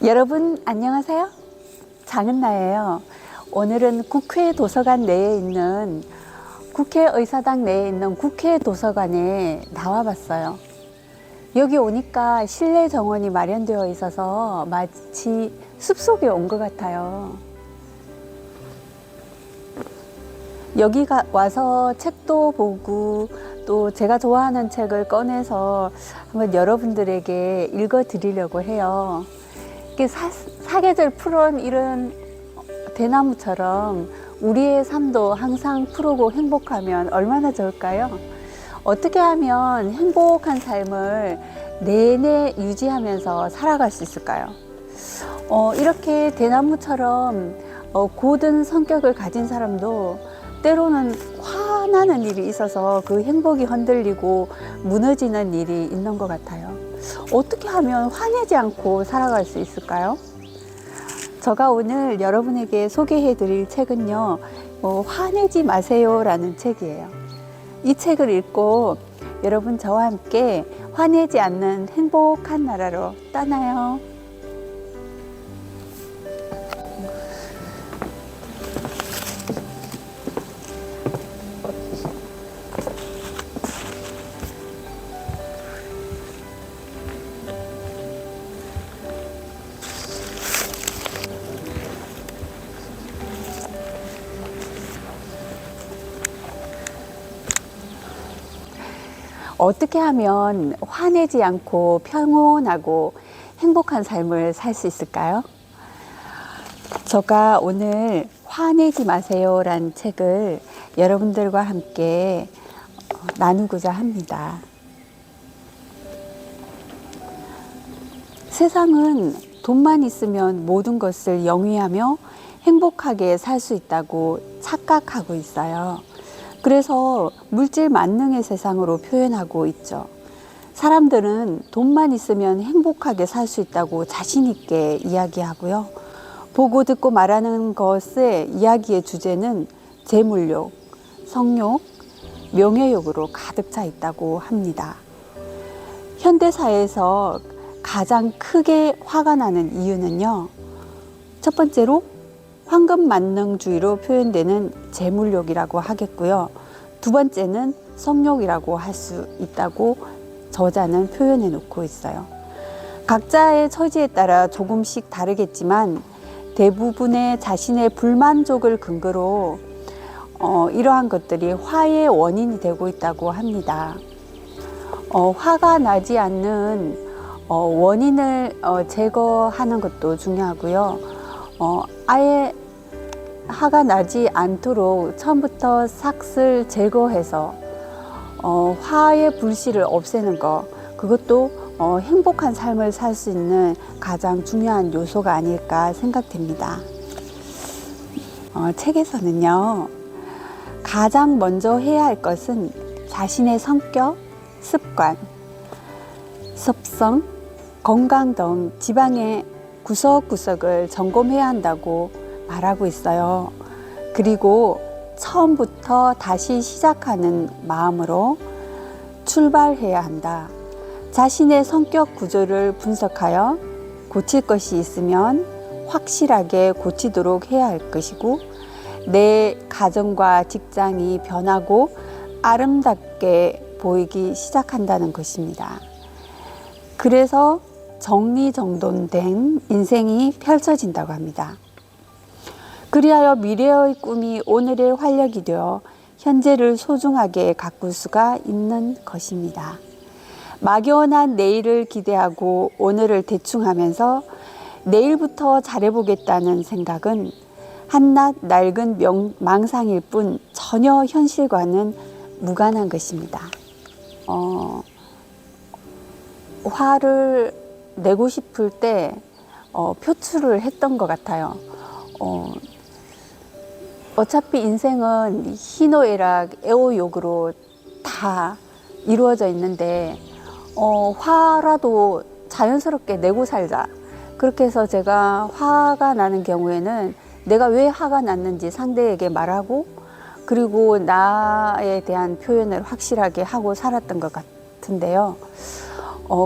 여러분 안녕하세요. 장은나예요. 오늘은 국회 도서관 내에 있는 국회의사당 내에 있는 국회 도서관에 나와봤어요. 여기 오니까 실내 정원이 마련되어 있어서 마치 숲속에 온 것 같아요. 여기 와서 책도 보고 또 제가 좋아하는 책을 꺼내서 한번 여러분들에게 읽어 드리려고 해요. 사계절 푸른 이런 대나무처럼 우리의 삶도 항상 푸르고 행복하면 얼마나 좋을까요? 어떻게 하면 행복한 삶을 내내 유지하면서 살아갈 수 있을까요? 이렇게 대나무처럼 고든 성격을 가진 사람도 때로는 화나는 일이 있어서 그 행복이 흔들리고 무너지는 일이 있는 것 같아요. 어떻게 하면 화내지 않고 살아갈 수 있을까요? 제가 오늘 여러분에게 소개해 드릴 책은요, 화내지 마세요 라는 책이에요. 이 책을 읽고 여러분 저와 함께 화내지 않는 행복한 나라로 떠나요. 어떻게 하면 화내지 않고 평온하고 행복한 삶을 살 수 있을까요? 제가 오늘 화내지 마세요 라는 책을 여러분들과 함께 나누고자 합니다. 세상은 돈만 있으면 모든 것을 영위하며 행복하게 살 수 있다고 착각하고 있어요. 그래서 물질 만능의 세상으로 표현하고 있죠. 사람들은 돈만 있으면 행복하게 살 수 있다고 자신 있게 이야기하고요. 보고 듣고 말하는 것의 이야기의 주제는 재물욕, 성욕, 명예욕으로 가득 차 있다고 합니다. 현대사회에서 가장 크게 화가 나는 이유는요, 첫 번째로 황금 만능주의로 표현되는 재물욕이라고 하겠고요. 두 번째는 성욕이라고 할 수 있다고 저자는 표현해 놓고 있어요. 각자의 처지에 따라 조금씩 다르겠지만 대부분의 자신의 불만족을 근거로 이러한 것들이 화의 원인이 되고 있다고 합니다. 화가 나지 않는 원인을 제거하는 것도 중요하고요. 아예 화가 나지 않도록 처음부터 삭을 제거해서 화의 불씨를 없애는 것, 그것도 행복한 삶을 살 수 있는 가장 중요한 요소가 아닐까 생각됩니다. 책에서는요, 가장 먼저 해야 할 것은 자신의 성격, 습관, 섭성, 건강 등 지방의 구석구석을 점검해야 한다고 말하고 있어요. 그리고 처음부터 다시 시작하는 마음으로 출발해야 한다. 자신의 성격 구조를 분석하여 고칠 것이 있으면 확실하게 고치도록 해야 할 것이고, 내 가정과 직장이 변하고 아름답게 보이기 시작한다는 것입니다. 그래서 정리정돈된 인생이 펼쳐진다고 합니다. 그리하여 미래의 꿈이 오늘의 활력이 되어 현재를 소중하게 가꿀 수가 있는 것입니다. 막연한 내일을 기대하고 오늘을 대충 하면서 내일부터 잘해보겠다는 생각은 한낱 낡은 망상일 뿐 전혀 현실과는 무관한 것입니다. 화를 내고 싶을 때 표출을 했던 것 같아요. 어차피 인생은 희노애락, 애호욕으로 다 이루어져 있는데 화라도 자연스럽게 내고 살자. 그렇게 해서 제가 화가 나는 경우에는 내가 왜 화가 났는지 상대에게 말하고, 그리고 나에 대한 표현을 확실하게 하고 살았던 것 같은데요.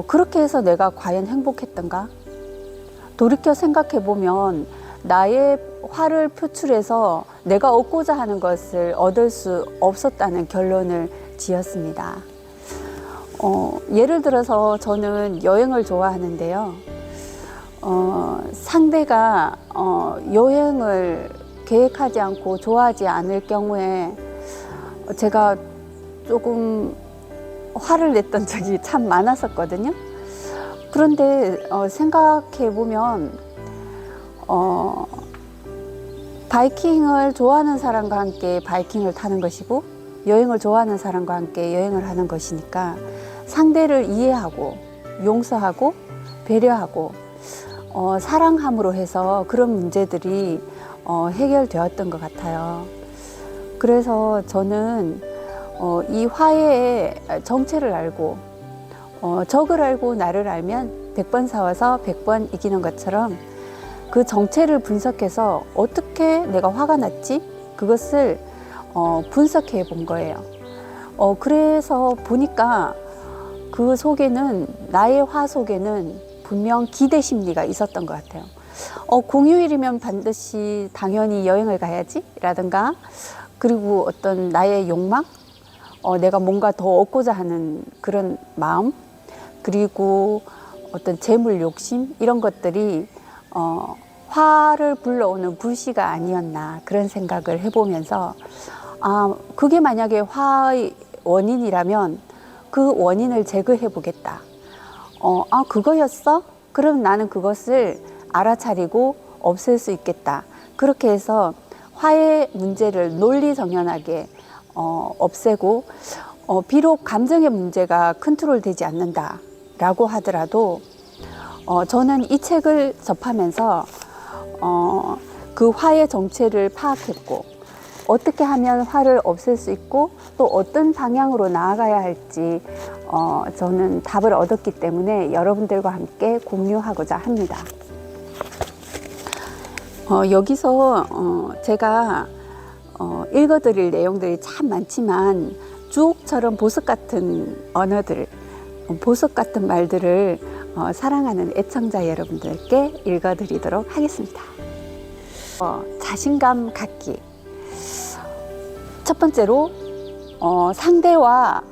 그렇게 해서 내가 과연 행복했던가? 돌이켜 생각해 보면 나의 화를 표출해서 내가 얻고자 하는 것을 얻을 수 없었다는 결론을 지었습니다. 예를 들어서 저는 여행을 좋아하는데요. 상대가 여행을 계획하지 않고 좋아하지 않을 경우에 제가 조금 화를 냈던 적이 참 많았었거든요. 그런데 생각해 보면 바이킹을 좋아하는 사람과 함께 바이킹을 타는 것이고 여행을 좋아하는 사람과 함께 여행을 하는 것이니까 상대를 이해하고 용서하고 배려하고 사랑함으로 해서 그런 문제들이 해결되었던 것 같아요. 그래서 저는 이 화해의 정체를 알고 적을 알고 나를 알면 100번 싸워서 100번 이기는 것처럼 그 정체를 분석해서 어떻게 내가 화가 났지? 그것을 분석해 본 거예요. 그래서 보니까 그 속에는 나의 화 속에는 분명 기대 심리가 있었던 것 같아요. 공휴일이면 반드시 당연히 여행을 가야지 라든가 그리고 어떤 나의 욕망 내가 뭔가 더 얻고자 하는 그런 마음 그리고 어떤 재물 욕심 이런 것들이 화를 불러오는 불씨가 아니었나 그런 생각을 해보면서 그게 만약에 화의 원인이라면 그 원인을 제거해 보겠다. 그거였어? 그럼 나는 그것을 알아차리고 없앨 수 있겠다. 그렇게 해서 화의 문제를 논리정연하게 없애고 비록 감정의 문제가 컨트롤되지 않는다라고 하더라도 저는 이 책을 접하면서 그 화의 정체를 파악했고 어떻게 하면 화를 없앨 수 있고 또 어떤 방향으로 나아가야 할지 저는 답을 얻었기 때문에 여러분들과 함께 공유하고자 합니다. 여기서 제가 읽어드릴 내용들이 참 많지만 주옥처럼 보석 같은 언어들, 보석 같은 말들을 사랑하는 애청자 여러분들께 읽어드리도록 하겠습니다. 자신감 갖기. 첫 번째로 상대와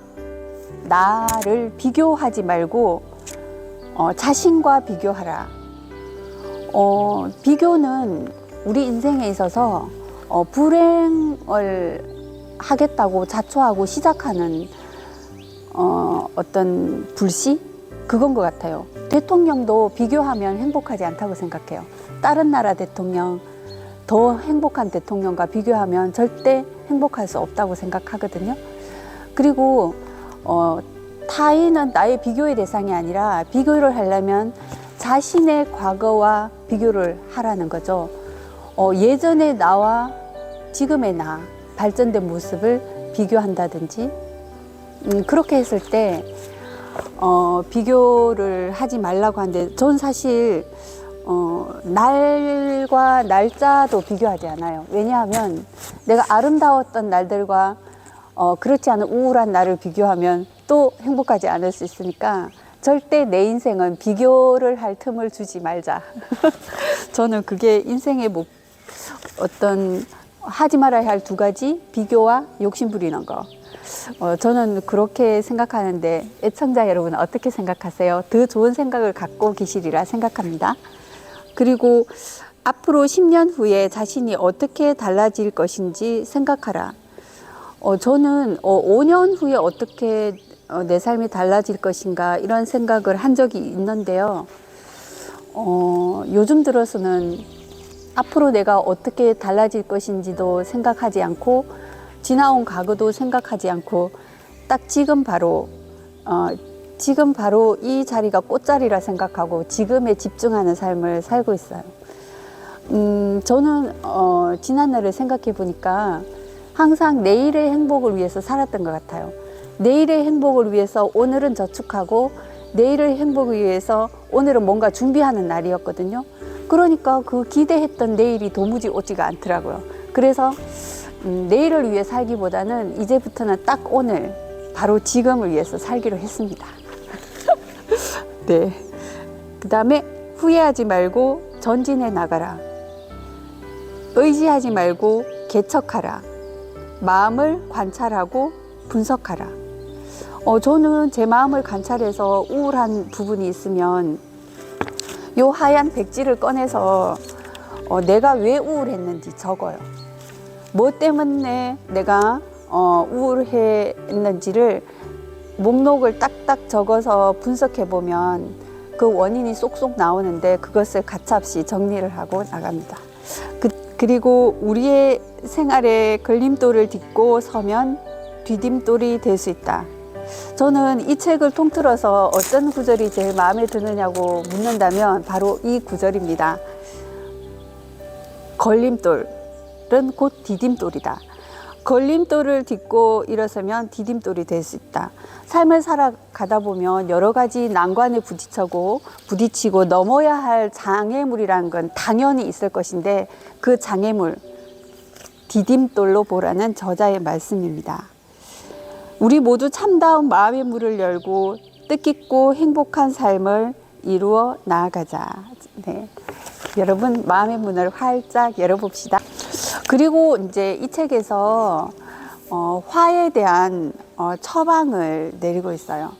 나를 비교하지 말고 자신과 비교하라. 비교는 우리 인생에 있어서 불행을 하겠다고 자초하고 시작하는 어떤 불씨? 그건 것 같아요. 대통령도 비교하면 행복하지 않다고 생각해요. 다른 나라 대통령, 더 행복한 대통령과 비교하면 절대 행복할 수 없다고 생각하거든요. 그리고 타인은 나의 비교의 대상이 아니라 비교를 하려면 자신의 과거와 비교를 하라는 거죠. 예전의 나와 지금의 나, 발전된 모습을 비교한다든지 그렇게 했을 때 비교를 하지 말라고 하는데 전 사실 날과 날짜도 비교하지 않아요. 왜냐하면 내가 아름다웠던 날들과 그렇지 않은 우울한 날을 비교하면 또 행복하지 않을 수 있으니까 절대 내 인생은 비교를 할 틈을 주지 말자. 저는 그게 인생의 어떤 하지 말아야 할 두 가지, 비교와 욕심 부리는 거. 저는 그렇게 생각하는데 애청자 여러분은 어떻게 생각하세요? 더 좋은 생각을 갖고 계시리라 생각합니다. 그리고 앞으로 10년 후에 자신이 어떻게 달라질 것인지 생각하라. 저는 5년 후에 어떻게 내 삶이 달라질 것인가 이런 생각을 한 적이 있는데요. 요즘 들어서는 앞으로 내가 어떻게 달라질 것인지도 생각하지 않고 지나온 과거도 생각하지 않고 딱 지금 바로 이 자리가 꽃자리라 생각하고 지금에 집중하는 삶을 살고 있어요. 저는 지난날을 생각해 보니까 항상 내일의 행복을 위해서 살았던 것 같아요. 내일의 행복을 위해서 오늘은 저축하고 내일의 행복을 위해서 오늘은 뭔가 준비하는 날이었거든요. 그러니까 그 기대했던 내일이 도무지 오지가 않더라고요. 그래서 내일을 위해 살기보다는 이제부터는 딱 오늘 바로 지금을 위해서 살기로 했습니다. 네. 그 다음에 후회하지 말고 전진해 나가라. 의지하지 말고 개척하라. 마음을 관찰하고 분석하라. 저는 제 마음을 관찰해서 우울한 부분이 있으면 요 하얀 백지를 꺼내서 내가 왜 우울했는지 적어요. 뭐 때문에 내가 우울했는지를 목록을 딱딱 적어서 분석해 보면 그 원인이 쏙쏙 나오는데 그것을 가차없이 정리를 하고 나갑니다. 그리고 우리의 생활에 걸림돌을 딛고 서면 디딤돌이 될 수 있다. 저는 이 책을 통틀어서 어떤 구절이 제일 마음에 드느냐고 묻는다면 바로 이 구절입니다. 걸림돌은 곧 디딤돌이다. 걸림돌을 딛고 일어서면 디딤돌이 될 수 있다. 삶을 살아가다 보면 여러 가지 난관에 부딪히고 넘어야 할 장애물이라는 건 당연히 있을 것인데 그 장애물, 디딤돌로 보라는 저자의 말씀입니다. 우리 모두 참다운 마음의 문을 열고 뜻깊고 행복한 삶을 이루어 나아가자. 네. 여러분, 마음의 문을 활짝 열어봅시다. 그리고 이제 이 책에서 화에 대한 처방을 내리고 있어요.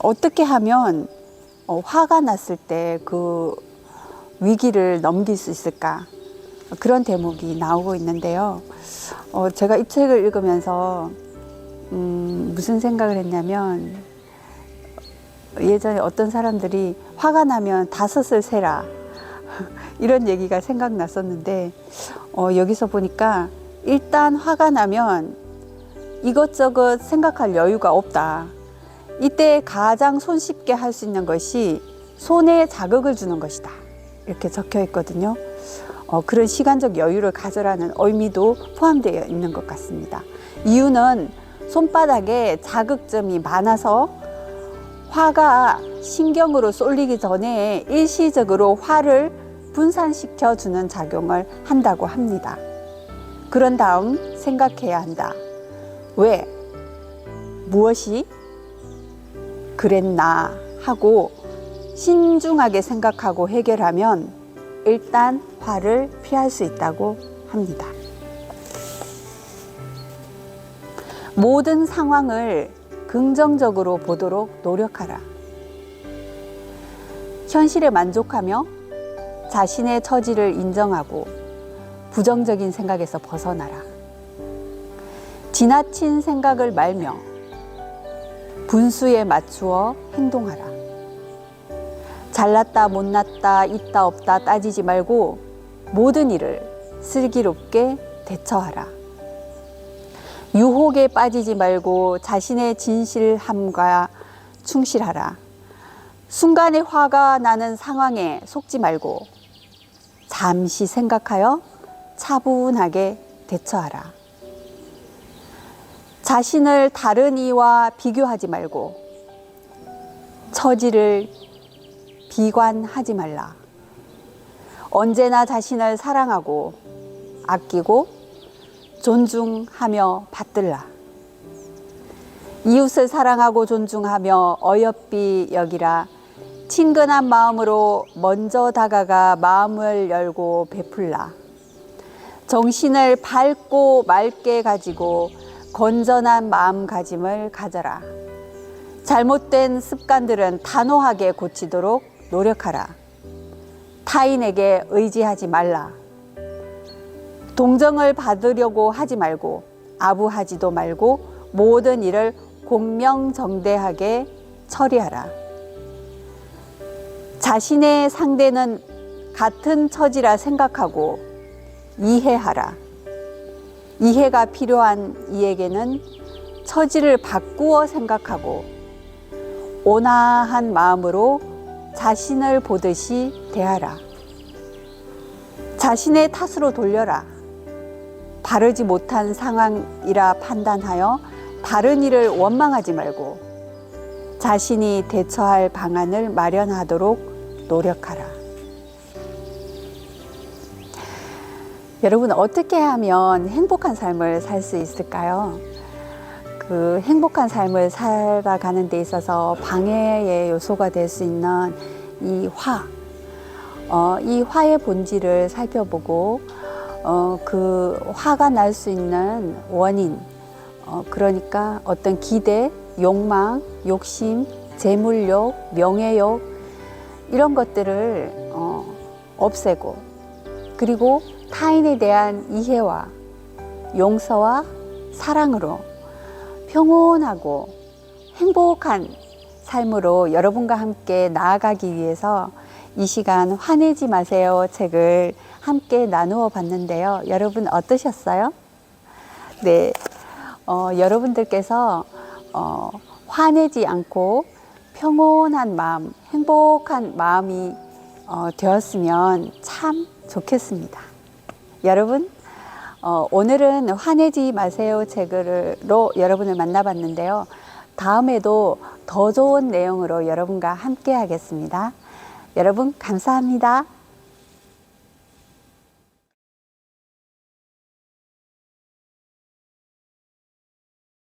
어떻게 하면 화가 났을 때 그 위기를 넘길 수 있을까? 그런 대목이 나오고 있는데요. 제가 이 책을 읽으면서 무슨 생각을 했냐면 예전에 어떤 사람들이 화가 나면 5을 세라 이런 얘기가 생각났었는데 여기서 보니까 일단 화가 나면 이것저것 생각할 여유가 없다. 이때 가장 손쉽게 할 수 있는 것이 손에 자극을 주는 것이다. 이렇게 적혀 있거든요. 그런 시간적 여유를 가져라는 의미도 포함되어 있는 것 같습니다. 이유는 손바닥에 자극점이 많아서 화가 신경으로 쏠리기 전에 일시적으로 화를 분산시켜 주는 작용을 한다고 합니다. 그런 다음 생각해야 한다. 왜? 무엇이 그랬나 하고 신중하게 생각하고 해결하면 일단 화를 피할 수 있다고 합니다. 모든 상황을 긍정적으로 보도록 노력하라. 현실에 만족하며 자신의 처지를 인정하고 부정적인 생각에서 벗어나라. 지나친 생각을 말며 분수에 맞추어 행동하라. 잘났다 못났다 있다 없다 따지지 말고 모든 일을 슬기롭게 대처하라. 유혹에 빠지지 말고 자신의 진실함과 충실하라. 순간에 화가 나는 상황에 속지 말고 잠시 생각하여 차분하게 대처하라. 자신을 다른 이와 비교하지 말고 처지를 비관하지 말라. 언제나 자신을 사랑하고 아끼고 존중하며 받들라. 이웃을 사랑하고 존중하며 어여삐 여기라. 친근한 마음으로 먼저 다가가 마음을 열고 베풀라. 정신을 밝고 맑게 가지고 건전한 마음가짐을 가져라. 잘못된 습관들은 단호하게 고치도록 노력하라. 타인에게 의지하지 말라. 동정을 받으려고 하지 말고 아부하지도 말고 모든 일을 공명정대하게 처리하라. 자신의 상대는 같은 처지라 생각하고 이해하라. 이해가 필요한 이에게는 처지를 바꾸어 생각하고 온화한 마음으로 자신을 보듯이 대하라. 자신의 탓으로 돌려라. 바르지 못한 상황이라 판단하여 다른 이를 원망하지 말고 자신이 대처할 방안을 마련하도록 노력하라. 여러분, 어떻게 하면 행복한 삶을 살 수 있을까요? 그 행복한 삶을 살아가는 데 있어서 방해의 요소가 될 수 있는 이 이 화의 본질을 살펴보고 그 화가 날 수 있는 원인, 그러니까 어떤 기대, 욕망, 욕심, 재물욕, 명예욕 이런 것들을 없애고, 그리고 타인에 대한 이해와 용서와 사랑으로 평온하고 행복한 삶으로 여러분과 함께 나아가기 위해서 이 시간 화내지 마세요 책을 함께 나누어 봤는데요. 여러분 어떠셨어요? 네, 여러분들께서 화내지 않고 평온한 마음, 행복한 마음이 되었으면 참 좋겠습니다. 여러분, 오늘은 화내지 마세요 책으로 여러분을 만나봤는데요. 다음에도 더 좋은 내용으로 여러분과 함께 하겠습니다. 여러분 감사합니다.